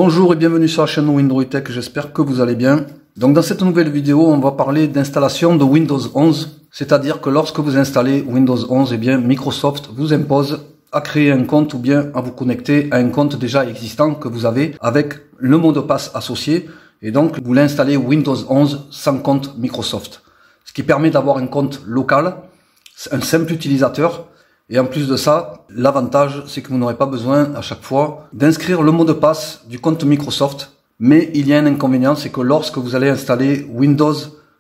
Bonjour et bienvenue sur la chaîne Windows Tech, j'espère que vous allez bien. Donc dans cette nouvelle vidéo, on va parler d'installation de Windows 11, c'est-à-dire que lorsque vous installez Windows 11, eh bien Microsoft vous impose à créer un compte ou bien à vous connecter à un compte déjà existant que vous avez avec le mot de passe associé. Et donc vous voulez installer Windows 11 sans compte Microsoft. Ce qui permet d'avoir un compte local, un simple utilisateur. Et en plus de ça, l'avantage, c'est que vous n'aurez pas besoin à chaque fois d'inscrire le mot de passe du compte Microsoft. Mais il y a un inconvénient, c'est que lorsque vous allez installer Windows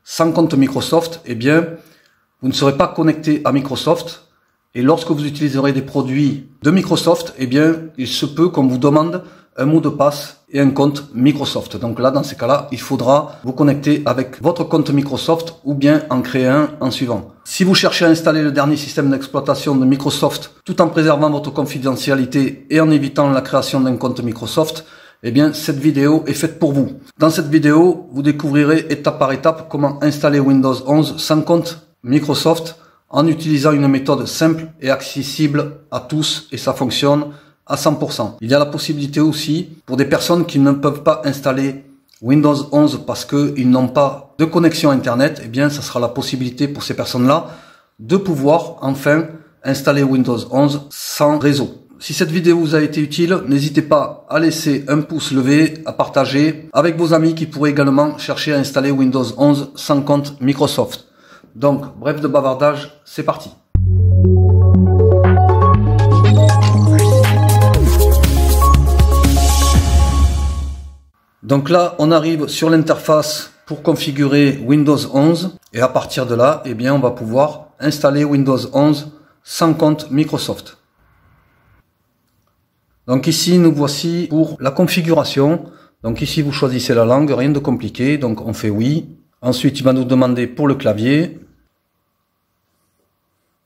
sans compte Microsoft, eh bien, vous ne serez pas connecté à Microsoft. Et lorsque vous utiliserez des produits de Microsoft, eh bien, il se peut qu'on vous demande un mot de passe et un compte Microsoft. Donc là, dans ces cas-là, il faudra vous connecter avec votre compte Microsoft ou bien en créer un en suivant. Si vous cherchez à installer le dernier système d'exploitation de Microsoft tout en préservant votre confidentialité et en évitant la création d'un compte Microsoft, eh bien, cette vidéo est faite pour vous. Dans cette vidéo, vous découvrirez étape par étape comment installer Windows 11 sans compte Microsoft en utilisant une méthode simple et accessible à tous et ça fonctionne à 100%. Il y a la possibilité aussi pour des personnes qui ne peuvent pas installer Windows 11 parce qu'ils n'ont pas de connexion Internet, eh bien, ça sera la possibilité pour ces personnes-là de pouvoir enfin installer Windows 11 sans réseau. Si cette vidéo vous a été utile, n'hésitez pas à laisser un pouce levé, à partager avec vos amis qui pourraient également chercher à installer Windows 11 sans compte Microsoft. Donc, bref de bavardage, c'est parti. Donc là, on arrive sur l'interface pour configurer Windows 11 et à partir de là, eh bien, on va pouvoir installer Windows 11 sans compte Microsoft. Donc ici, nous voici pour la configuration. Donc ici, vous choisissez la langue, rien de compliqué. Donc on fait oui. Ensuite, il va nous demander pour le clavier.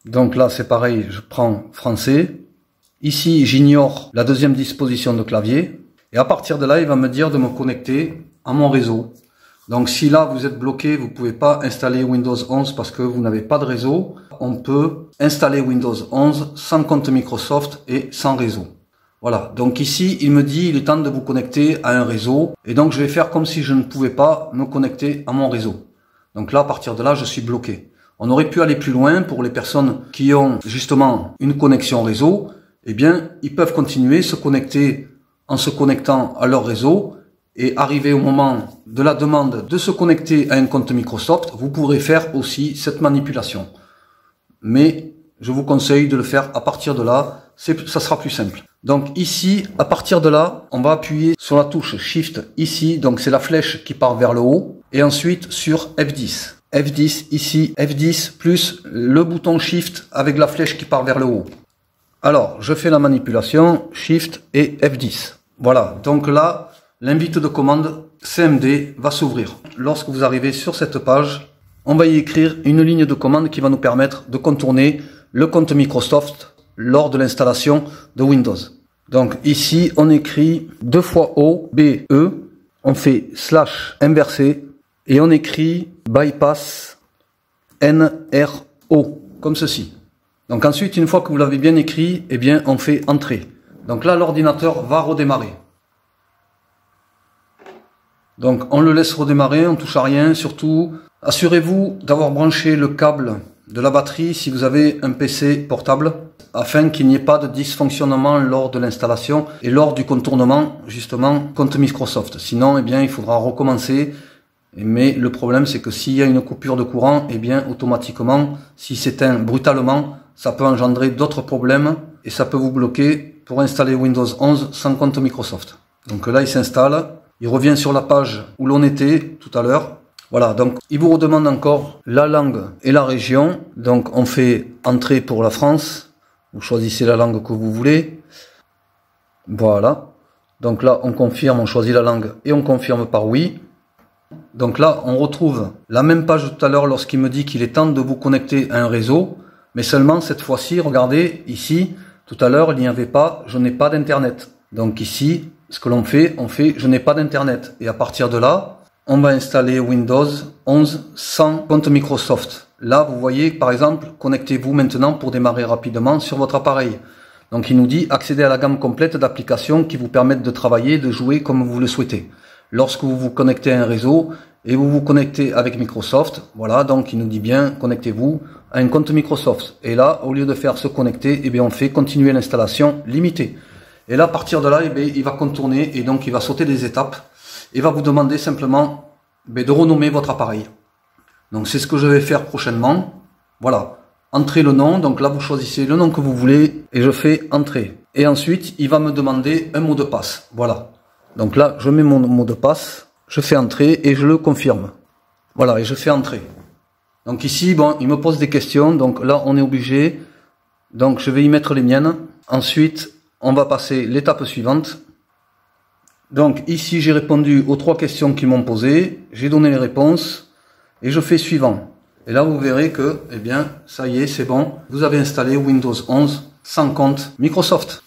Donc là, c'est pareil, je prends français. Ici, j'ignore la deuxième disposition de clavier. Et à partir de là, il va me dire de me connecter à mon réseau. Donc si là, vous êtes bloqué, vous ne pouvez pas installer Windows 11 parce que vous n'avez pas de réseau, on peut installer Windows 11 sans compte Microsoft et sans réseau. Voilà, donc ici, il me dit il est temps de vous connecter à un réseau. Et donc, je vais faire comme si je ne pouvais pas me connecter à mon réseau. Donc là, à partir de là, je suis bloqué. On aurait pu aller plus loin pour les personnes qui ont justement une connexion réseau. Eh bien, ils peuvent continuer, se connecter en se connectant à leur réseau et arriver au moment de la demande de se connecter à un compte Microsoft, vous pourrez faire aussi cette manipulation. Mais je vous conseille de le faire à partir de là, ça sera plus simple. Donc ici, à partir de là, on va appuyer sur la touche Shift ici, donc c'est la flèche qui part vers le haut, et ensuite sur F10. F10 ici, F10 plus le bouton Shift avec la flèche qui part vers le haut. Alors, je fais la manipulation, Shift et F10. Voilà, donc là, l'invite de commande CMD va s'ouvrir. Lorsque vous arrivez sur cette page, on va y écrire une ligne de commande qui va nous permettre de contourner le compte Microsoft lors de l'installation de Windows. Donc ici, on écrit 2 fois O, B, E, on fait slash inversé et on écrit bypass N, R, O, comme ceci. Donc ensuite, une fois que vous l'avez bien écrit, eh bien, on fait entrer. Donc là, l'ordinateur va redémarrer. Donc on le laisse redémarrer, on touche à rien. Surtout, assurez-vous d'avoir branché le câble de la batterie si vous avez un PC portable, afin qu'il n'y ait pas de dysfonctionnement lors de l'installation et lors du contournement, justement, compte Microsoft. Sinon, eh bien, il faudra recommencer. Mais le problème, c'est que s'il y a une coupure de courant, eh bien, automatiquement, si c'est éteint brutalement, ça peut engendrer d'autres problèmes et ça peut vous bloquer pour installer Windows 11 sans compte Microsoft. Donc là, il s'installe, il revient sur la page où l'on était tout à l'heure. Voilà, donc il vous redemande encore la langue et la région. Donc on fait entrée pour la France. Vous choisissez la langue que vous voulez. Voilà. Donc là, on confirme, on choisit la langue et on confirme par oui. Donc là, on retrouve la même page de tout à l'heure lorsqu'il me dit qu'il est temps de vous connecter à un réseau. Mais seulement cette fois-ci, regardez, ici, tout à l'heure, il n'y avait pas, je n'ai pas d'internet. Donc ici, ce que l'on fait, on fait, je n'ai pas d'internet. Et à partir de là, on va installer Windows 11 sans compte Microsoft. Là, vous voyez, par exemple, connectez-vous maintenant pour démarrer rapidement sur votre appareil. Donc il nous dit accéder à la gamme complète d'applications qui vous permettent de travailler, de jouer comme vous le souhaitez. Lorsque vous vous connectez à un réseau et vous vous connectez avec Microsoft, voilà, donc il nous dit bien connectez-vous à un compte Microsoft. Et là, au lieu de faire se connecter, eh bien on fait continuer l'installation limitée. Et là, à partir de là, eh bien, il va contourner et donc il va sauter des étapes et va vous demander simplement de renommer votre appareil. Donc c'est ce que je vais faire prochainement. Voilà. Entrez le nom, donc là vous choisissez le nom que vous voulez et je fais entrer. Et ensuite il va me demander un mot de passe, voilà. Donc là je mets mon mot de passe, je fais entrer et je le confirme. Voilà, et je fais entrer. Donc ici, bon, il me pose des questions, donc là on est obligé, donc je vais y mettre les miennes. Ensuite on va passer l'étape suivante. Donc ici j'ai répondu aux 3 questions qu'ils m'ont posées, j'ai donné les réponses et je fais suivant. Et là, vous verrez que, eh bien, ça y est, c'est bon. Vous avez installé Windows 11 sans compte Microsoft.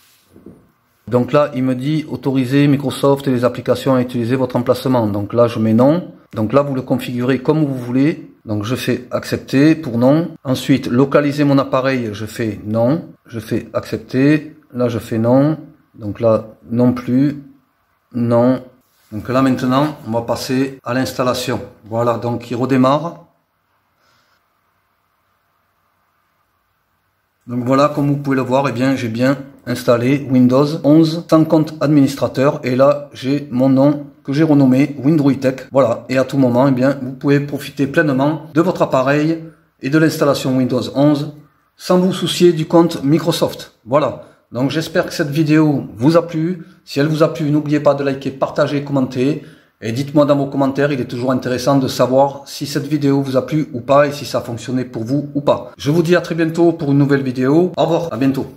Donc là, il me dit autoriser Microsoft et les applications à utiliser votre emplacement. Donc là, je mets non. Donc là, vous le configurez comme vous voulez. Donc je fais accepter pour non. Ensuite, localiser mon appareil, je fais non. Je fais accepter. Là, je fais non. Donc là, non plus. Non. Donc là, maintenant, on va passer à l'installation. Voilà, donc il redémarre. Donc voilà, comme vous pouvez le voir, eh bien, j'ai bien installé Windows 11 sans compte administrateur. Et là, j'ai mon nom que j'ai renommé WindruiTech. Voilà, et à tout moment, eh bien, vous pouvez profiter pleinement de votre appareil et de l'installation Windows 11 sans vous soucier du compte Microsoft. Voilà, donc j'espère que cette vidéo vous a plu. Si elle vous a plu, n'oubliez pas de liker, partager, commenter. Et dites-moi dans vos commentaires, il est toujours intéressant de savoir si cette vidéo vous a plu ou pas et si ça a fonctionné pour vous ou pas. Je vous dis à très bientôt pour une nouvelle vidéo. Au revoir, à bientôt.